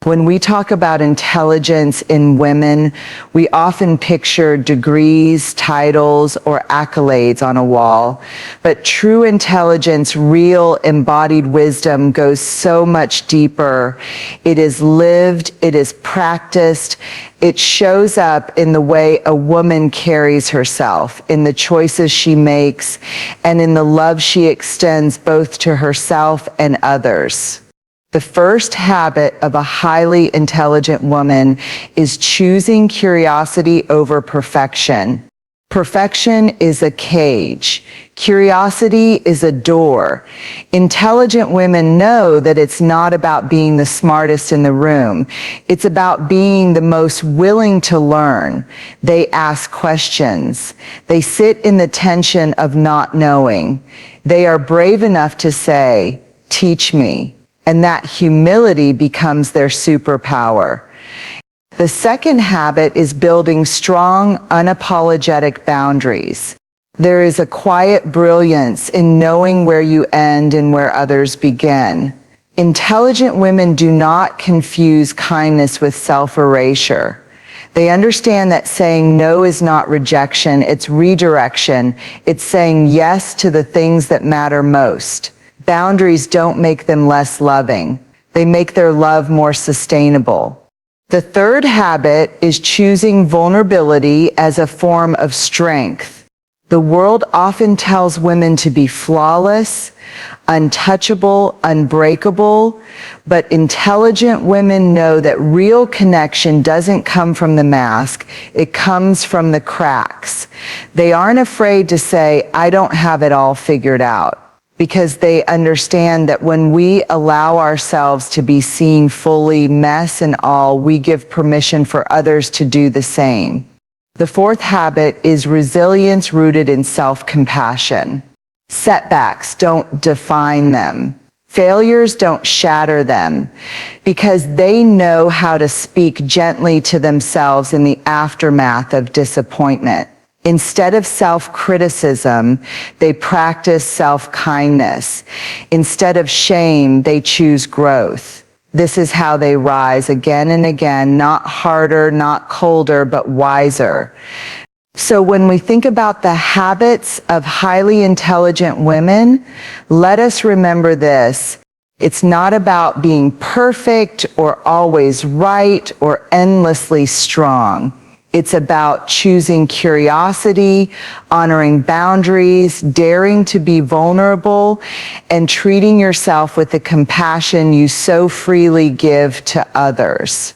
When we talk about intelligence in women, we often picture degrees, titles, or accolades on a wall. But true intelligence, real embodied wisdom, goes so much deeper. It is lived, it is practiced, it shows up in the way a woman carries herself, in the choices she makes, and in the love she extends both to herself and others. The first habit of a highly intelligent woman is choosing curiosity over perfection. Perfection is a cage. Curiosity is a door. Intelligent women know that it's not about being the smartest in the room. It's about being the most willing to learn. They ask questions. They sit in the tension of not knowing. They are brave enough to say, "Teach me." And that humility becomes their superpower. The second habit is building strong, unapologetic boundaries. There is a quiet brilliance in knowing where you end and where others begin. Intelligent women do not confuse kindness with self-erasure. They understand that saying no is not rejection, it's redirection. It's saying yes to the things that matter most. Boundaries don't make them less loving. They make their love more sustainable. The third habit is choosing vulnerability as a form of strength. The world often tells women to be flawless, untouchable, unbreakable, but intelligent women know that real connection doesn't come from the mask, it comes from the cracks. They aren't afraid to say, "I don't have it all figured out," because they understand that when we allow ourselves to be seen fully, mess and all, we give permission for others to do the same. The fourth habit is resilience rooted in self-compassion. Setbacks don't define them. Failures don't shatter them, because they know how to speak gently to themselves in the aftermath of disappointment. Instead of self-criticism, they practice self-kindness. Instead of shame, they choose growth. This is how they rise again and again, not harder, not colder, but wiser. So when we think about the habits of highly intelligent women, let us remember this. It's not about being perfect or always right or endlessly strong. It's about choosing curiosity, honoring boundaries, daring to be vulnerable, and treating yourself with the compassion you so freely give to others.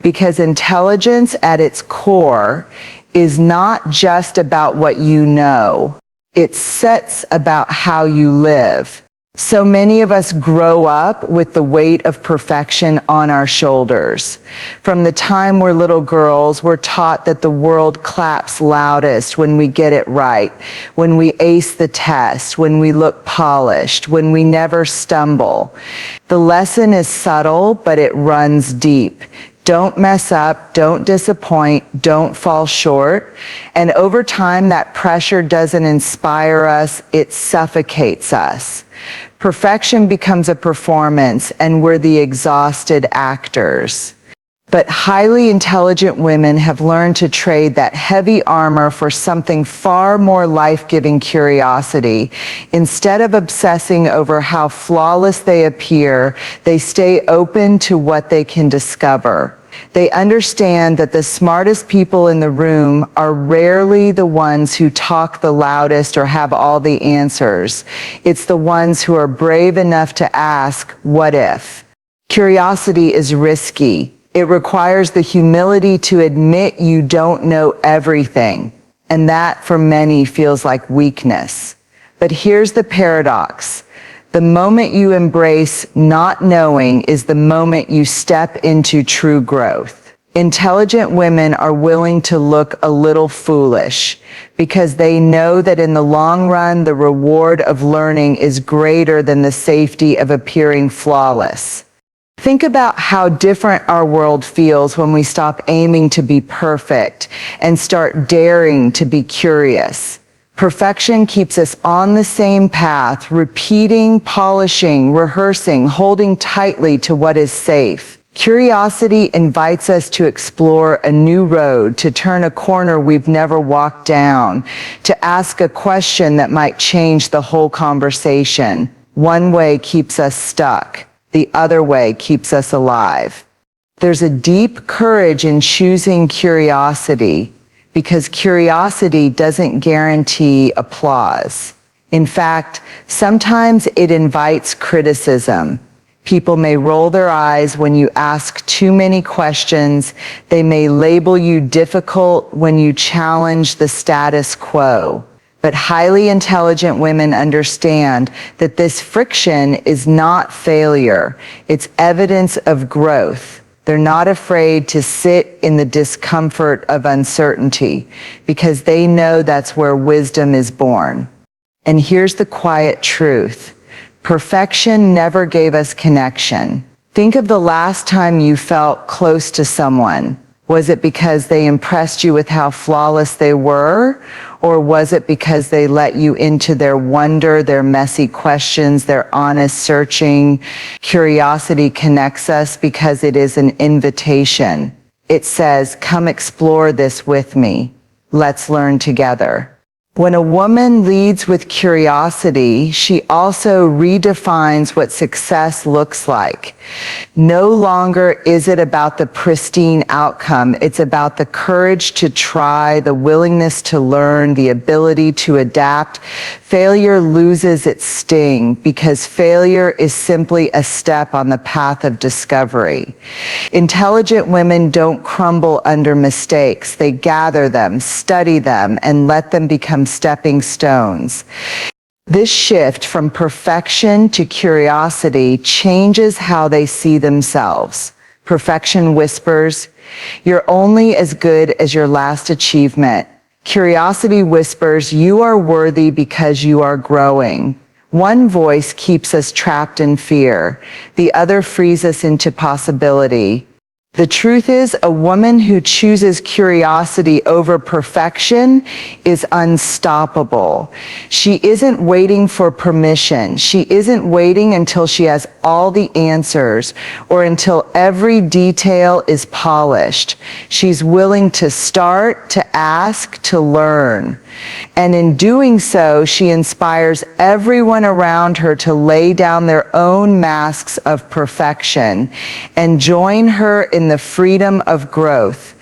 Because intelligence at its core is not just about what you know. It's about how you live. So many of us grow up with the weight of perfection on our shoulders. From the time we're little girls, we're taught that the world claps loudest when we get it right, when we ace the test, when we look polished, when we never stumble. The lesson is subtle, but it runs deep. Don't mess up, don't disappoint, don't fall short. And over time, that pressure doesn't inspire us, it suffocates us. Perfection becomes a performance, and we're the exhausted actors. But highly intelligent women have learned to trade that heavy armor for something far more life-giving: curiosity. Instead of obsessing over how flawless they appear, they stay open to what they can discover. They understand that the smartest people in the room are rarely the ones who talk the loudest or have all the answers. It's the ones who are brave enough to ask, "What if?" Curiosity is risky. It requires the humility to admit you don't know everything, and that for many feels like weakness. But here's the paradox. The moment you embrace not knowing is the moment you step into true growth. Intelligent women are willing to look a little foolish because they know that in the long run, the reward of learning is greater than the safety of appearing flawless. Think about how different our world feels when we stop aiming to be perfect and start daring to be curious. Perfection keeps us on the same path, repeating, polishing, rehearsing, holding tightly to what is safe. Curiosity invites us to explore a new road, to turn a corner we've never walked down, to ask a question that might change the whole conversation. One way keeps us stuck, the other way keeps us alive. There's a deep courage in choosing curiosity, because curiosity doesn't guarantee applause. In fact, sometimes it invites criticism. People may roll their eyes when you ask too many questions. They may label you difficult when you challenge the status quo. But highly intelligent women understand that this friction is not failure. It's evidence of growth. They're not afraid to sit in the discomfort of uncertainty because they know that's where wisdom is born. And here's the quiet truth. Perfection never gave us connection. Think of the last time you felt close to someone. Was it because they impressed you with how flawless they were? Or was it because they let you into their wonder, their messy questions, their honest searching? Curiosity connects us because it is an invitation. It says, come explore this with me. Let's learn together. When a woman leads with curiosity, she also redefines what success looks like. No longer is it about the pristine outcome. It's about the courage to try, the willingness to learn, the ability to adapt. Failure loses its sting because failure is simply a step on the path of discovery. Intelligent women don't crumble under mistakes. They gather them, study them, and let them become stepping stones. This shift from perfection to curiosity changes how they see themselves. Perfection whispers, "You're only as good as your last achievement." Curiosity whispers, "You are worthy because you are growing." One voice keeps us trapped in fear. The other frees us into possibility. The truth is, a woman who chooses curiosity over perfection is unstoppable. She isn't waiting for permission. She isn't waiting until she has all the answers or until every detail is polished. She's willing to start, to ask, to learn. And in doing so, she inspires everyone around her to lay down their own masks of perfection and join her in the freedom of growth.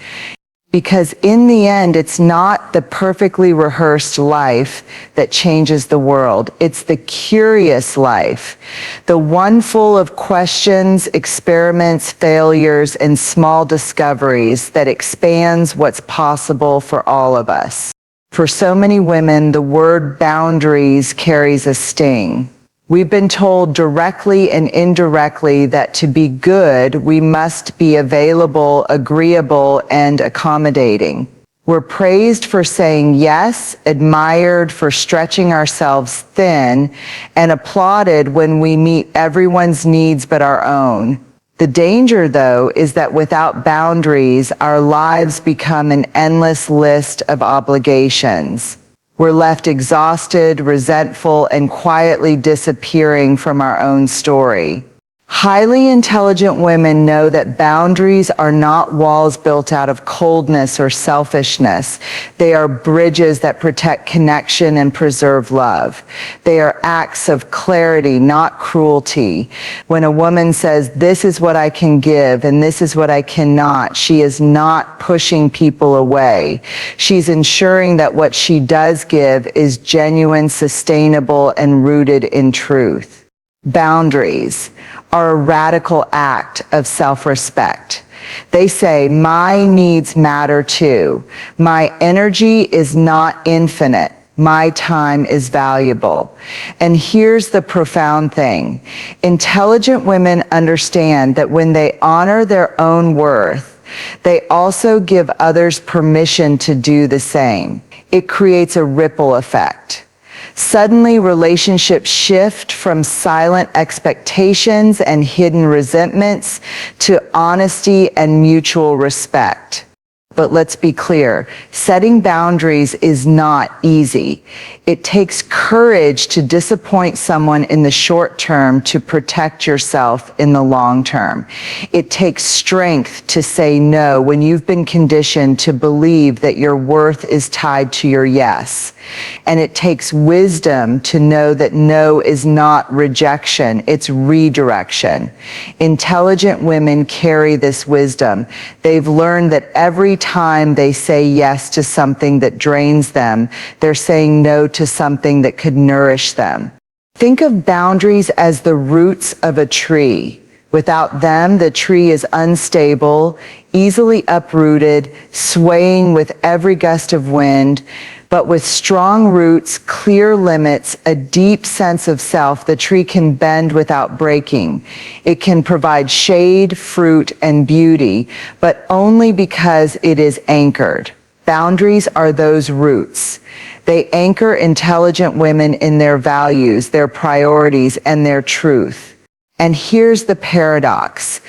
Because in the end, it's not the perfectly rehearsed life that changes the world. It's the curious life, the one full of questions, experiments, failures, and small discoveries that expands what's possible for all of us. For so many women, the word boundaries carries a sting. We've been told directly and indirectly that to be good, we must be available, agreeable, and accommodating. We're praised for saying yes, admired for stretching ourselves thin, and applauded when we meet everyone's needs but our own. The danger, though, is that without boundaries, our lives become an endless list of obligations. We're left exhausted, resentful, and quietly disappearing from our own story. Highly intelligent women know that boundaries are not walls built out of coldness or selfishness. They are bridges that protect connection and preserve love. They are acts of clarity, not cruelty. When a woman says, "This is what I can give and this is what I cannot," she is not pushing people away. She's ensuring that what she does give is genuine, sustainable, and rooted in truth. Boundaries are a radical act of self-respect. They say, my needs matter too. My energy is not infinite. My time is valuable. And here's the profound thing. Intelligent women understand that when they honor their own worth, they also give others permission to do the same. It creates a ripple effect. Suddenly, relationships shift from silent expectations and hidden resentments to honesty and mutual respect. But let's be clear, setting boundaries is not easy. It takes courage to disappoint someone in the short term to protect yourself in the long term. It takes strength to say no when you've been conditioned to believe that your worth is tied to your yes. And it takes wisdom to know that no is not rejection, it's redirection. Intelligent women carry this wisdom. They've learned that every time they say yes to something that drains them, they're saying no to something that could nourish them. Think of boundaries as the roots of a tree. Without them, the tree is unstable, easily uprooted, swaying with every gust of wind. But with strong roots, clear limits, a deep sense of self, the tree can bend without breaking. It can provide shade, fruit, and beauty, but only because it is anchored. Boundaries are those roots. They anchor intelligent women in their values, their priorities, and their truth. And here's the paradox.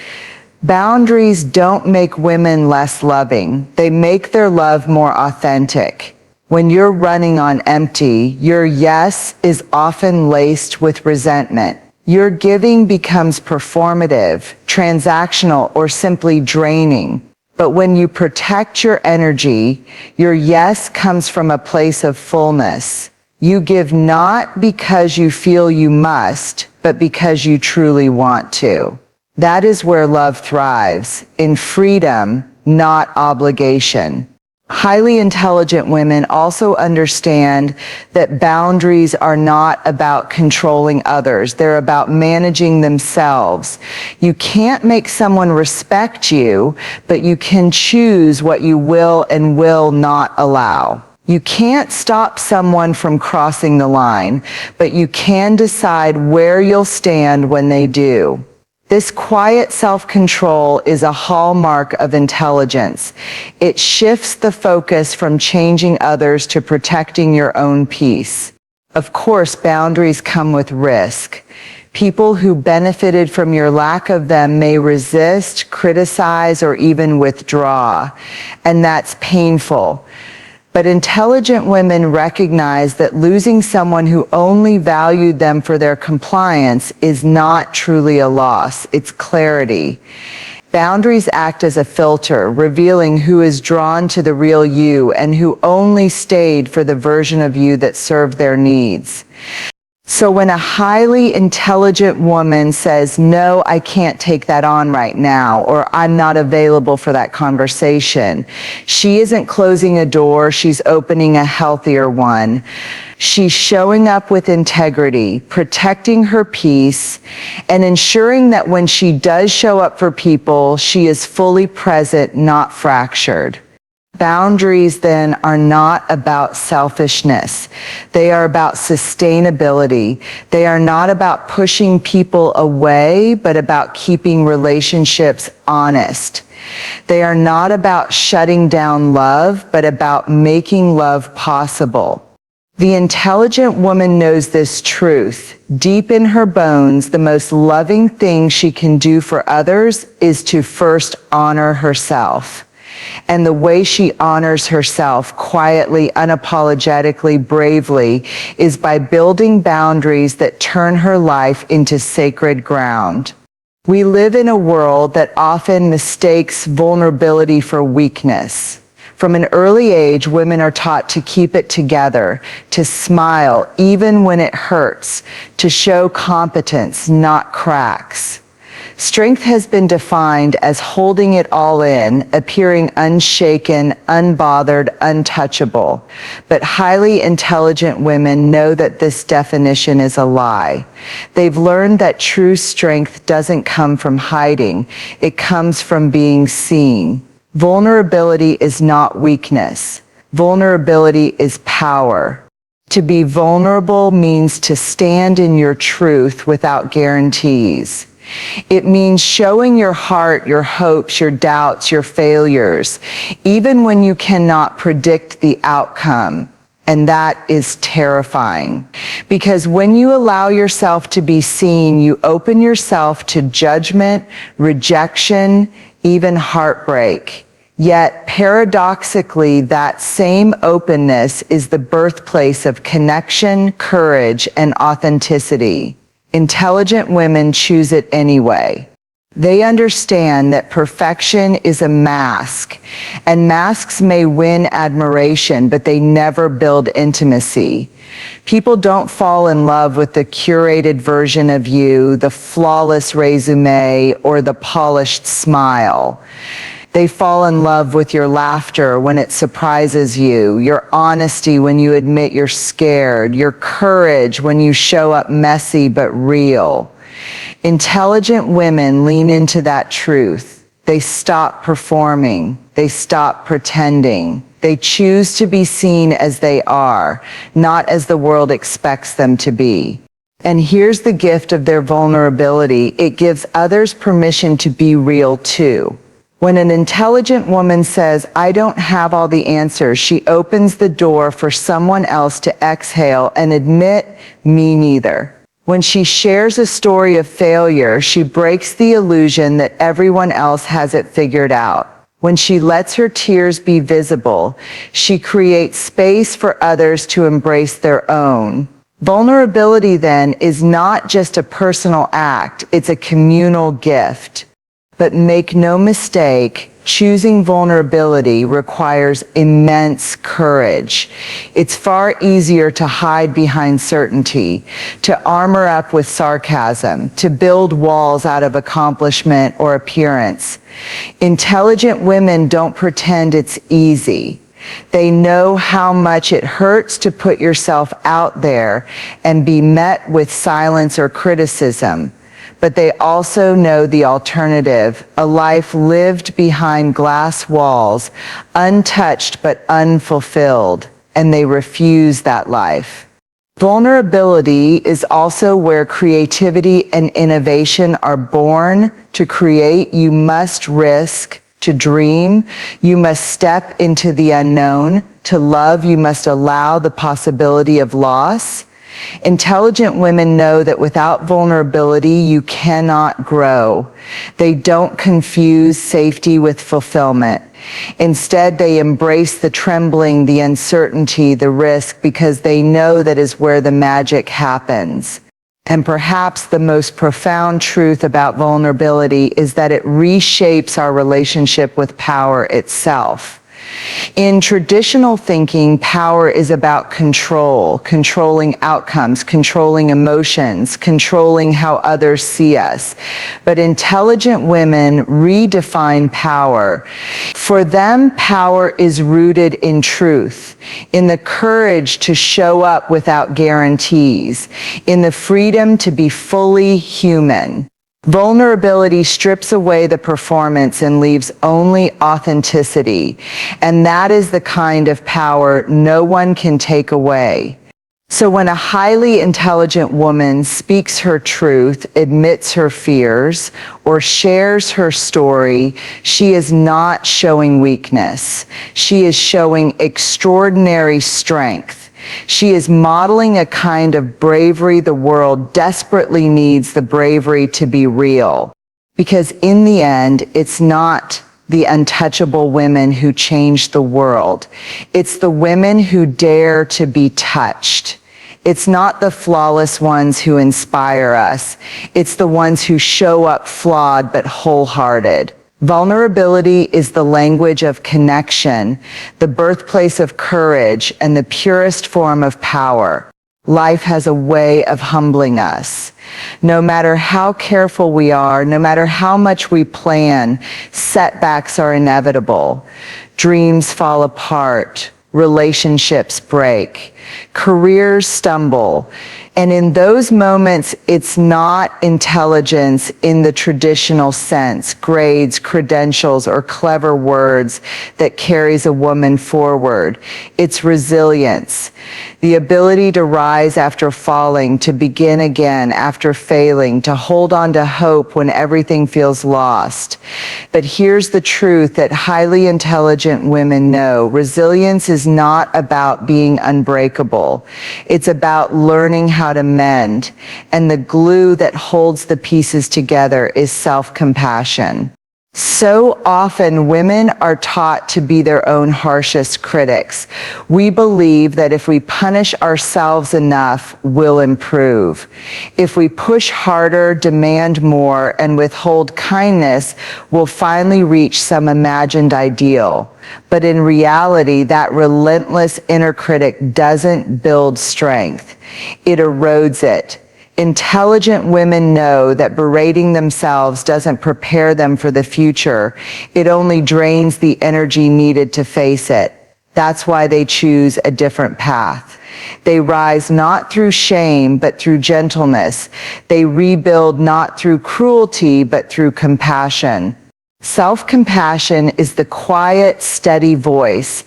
Boundaries don't make women less loving. They make their love more authentic. When you're running on empty, your yes is often laced with resentment. Your giving becomes performative, transactional, or simply draining. But when you protect your energy, your yes comes from a place of fullness. You give not because you feel you must, but because you truly want to. That is where love thrives, in freedom, not obligation. Highly intelligent women also understand that boundaries are not about controlling others. They're about managing themselves. You can't make someone respect you, but you can choose what you will and will not allow. You can't stop someone from crossing the line, but you can decide where you'll stand when they do. This quiet self-control is a hallmark of intelligence. It shifts the focus from changing others to protecting your own peace. Of course, boundaries come with risk. People who benefited from your lack of them may resist, criticize, or even withdraw, and that's painful. But intelligent women recognize that losing someone who only valued them for their compliance is not truly a loss, it's clarity. Boundaries act as a filter, revealing who is drawn to the real you and who only stayed for the version of you that served their needs. So when a highly intelligent woman says, no, I can't take that on right now, or I'm not available for that conversation, she isn't closing a door, she's opening a healthier one. She's showing up with integrity, protecting her peace, and ensuring that when she does show up for people, she is fully present, not fractured. Boundaries, then, are not about selfishness. They are about sustainability. They are not about pushing people away, but about keeping relationships honest. They are not about shutting down love, but about making love possible. The intelligent woman knows this truth. Deep in her bones, the most loving thing she can do for others is to first honor herself. And the way she honors herself quietly, unapologetically, bravely, is by building boundaries that turn her life into sacred ground. We live in a world that often mistakes vulnerability for weakness. From an early age, women are taught to keep it together, to smile even when it hurts, to show competence, not cracks. Strength has been defined as holding it all in, appearing unshaken, unbothered, untouchable. But highly intelligent women know that this definition is a lie. They've learned that true strength doesn't come from hiding. It comes from being seen. Vulnerability is not weakness. Vulnerability is power. To be vulnerable means to stand in your truth without guarantees. It means showing your heart, your hopes, your doubts, your failures, even when you cannot predict the outcome. And that is terrifying. Because when you allow yourself to be seen, you open yourself to judgment, rejection, even heartbreak. Yet, paradoxically, that same openness is the birthplace of connection, courage, and authenticity. Intelligent women choose it anyway. They understand that perfection is a mask, and masks may win admiration, but they never build intimacy. People don't fall in love with the curated version of you, the flawless resume, or the polished smile. They fall in love with your laughter when it surprises you, your honesty when you admit you're scared, your courage when you show up messy but real. Intelligent women lean into that truth. They stop performing. They stop pretending. They choose to be seen as they are, not as the world expects them to be. And here's the gift of their vulnerability. It gives others permission to be real too. When an intelligent woman says, "I don't have all the answers," she opens the door for someone else to exhale and admit, "Me neither." When she shares a story of failure, she breaks the illusion that everyone else has it figured out. When she lets her tears be visible, she creates space for others to embrace their own. Vulnerability, then, is not just a personal act, it's a communal gift. But make no mistake, choosing vulnerability requires immense courage. It's far easier to hide behind certainty, to armor up with sarcasm, to build walls out of accomplishment or appearance. Intelligent women don't pretend it's easy. They know how much it hurts to put yourself out there and be met with silence or criticism. But they also know the alternative, a life lived behind glass walls, untouched but unfulfilled, and they refuse that life. Vulnerability is also where creativity and innovation are born. To create, you must risk. To dream, you must step into the unknown. To love, you must allow the possibility of loss. Intelligent women know that without vulnerability, you cannot grow. They don't confuse safety with fulfillment. Instead, they embrace the trembling, the uncertainty, the risk, because they know that is where the magic happens. And perhaps the most profound truth about vulnerability is that it reshapes our relationship with power itself. In traditional thinking, power is about control, controlling outcomes, controlling emotions, controlling how others see us. But intelligent women redefine power. For them, power is rooted in truth, in the courage to show up without guarantees, in the freedom to be fully human. Vulnerability strips away the performance and leaves only authenticity, and that is the kind of power no one can take away. So when a highly intelligent woman speaks her truth, admits her fears, or shares her story, she is not showing weakness. She is showing extraordinary strength. She is modeling a kind of bravery the world desperately needs, the bravery to be real. Because in the end, it's not the untouchable women who change the world. It's the women who dare to be touched. It's not the flawless ones who inspire us. It's the ones who show up flawed but wholehearted. Vulnerability is the language of connection, the birthplace of courage, and the purest form of power. Life has a way of humbling us. No matter how careful we are, no matter how much we plan, setbacks are inevitable. Dreams fall apart. Relationships break. Careers stumble. And in those moments, it's not intelligence in the traditional sense, grades, credentials, or clever words that carries a woman forward. It's resilience, the ability to rise after falling, to begin again after failing, to hold on to hope when everything feels lost. But here's the truth that highly intelligent women know. Resilience is not about being unbreakable. It's about learning how to mend, and the glue that holds the pieces together is self-compassion. So often women are taught to be their own harshest critics. We believe that if we punish ourselves enough, we'll improve. If we push harder, demand more, and withhold kindness, we'll finally reach some imagined ideal. But in reality, that relentless inner critic doesn't build strength. It erodes it. Intelligent women know that berating themselves doesn't prepare them for the future. It only drains the energy needed to face it. That's why they choose a different path. They rise not through shame, but through gentleness. They rebuild not through cruelty, but through compassion. Self-compassion is the quiet, steady voice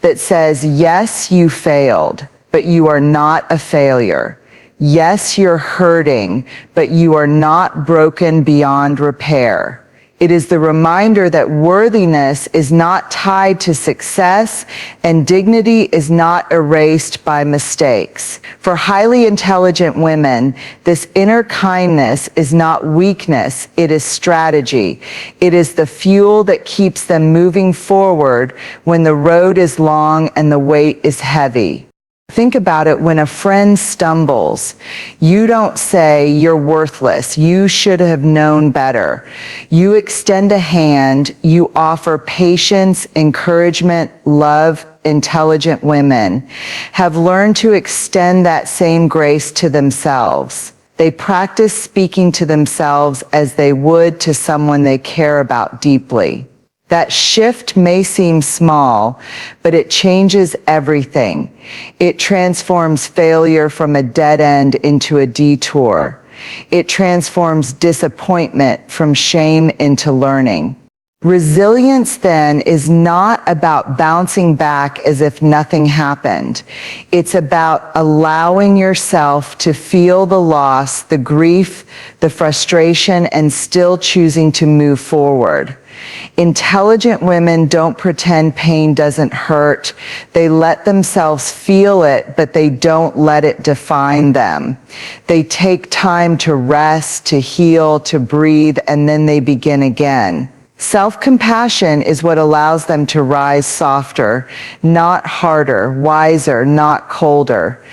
that says, yes, you failed, but you are not a failure. Yes, you're hurting, but you are not broken beyond repair. It is the reminder that worthiness is not tied to success and dignity is not erased by mistakes. For highly intelligent women, this inner kindness is not weakness, it is strategy. It is the fuel that keeps them moving forward when the road is long and the weight is heavy. Think about it. When a friend stumbles, you don't say you're worthless, you should have known better. You extend a hand, you offer patience, encouragement, love. Intelligent women have learned to extend that same grace to themselves. They practice speaking to themselves as they would to someone they care about deeply. That shift may seem small, but it changes everything. It transforms failure from a dead end into a detour. It transforms disappointment from shame into learning. Resilience, then, is not about bouncing back as if nothing happened. It's about allowing yourself to feel the loss, the grief, the frustration, and still choosing to move forward. Intelligent women don't pretend pain doesn't hurt. They let themselves feel it, but they don't let it define them. They take time to rest, to heal, to breathe, and then they begin again. Self-compassion is what allows them to rise softer, not harder, wiser, not colder.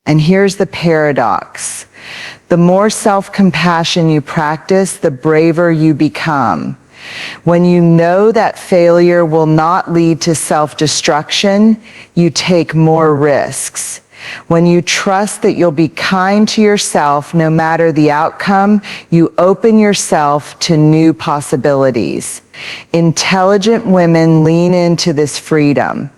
And here's the paradox. The more self-compassion you practice, the braver you become. When you know that failure will not lead to self-destruction, you take more risks. When you trust that you'll be kind to yourself no matter the outcome, you open yourself to new possibilities. Intelligent women lean into this freedom.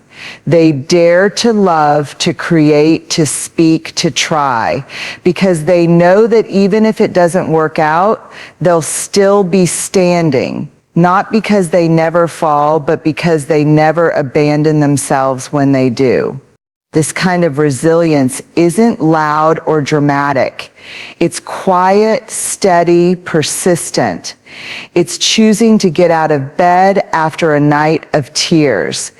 They dare to love, to create, to speak, to try, because they know that even if it doesn't work out, they'll still be standing. Not because they never fall, but because they never abandon themselves when they do. This kind of resilience isn't loud or dramatic. It's quiet, steady, persistent. It's choosing to get out of bed after a night of tears.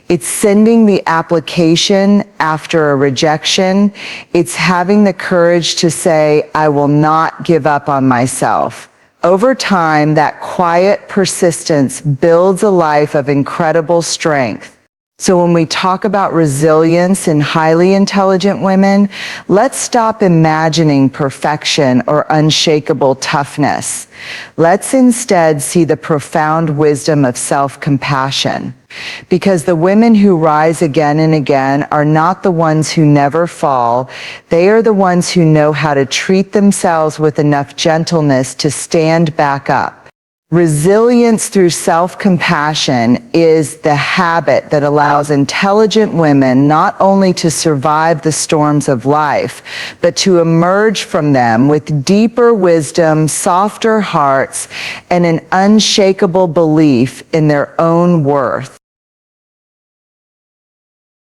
It's sending the application after a rejection. It's having the courage to say, I will not give up on myself. Over time, that quiet persistence builds a life of incredible strength. So when we talk about resilience in highly intelligent women, let's stop imagining perfection or unshakable toughness. Let's instead see the profound wisdom of self-compassion. Because the women who rise again and again are not the ones who never fall. They are the ones who know how to treat themselves with enough gentleness to stand back up. Resilience through self-compassion is the habit that allows intelligent women not only to survive the storms of life, but to emerge from them with deeper wisdom, softer hearts, and an unshakable belief in their own worth.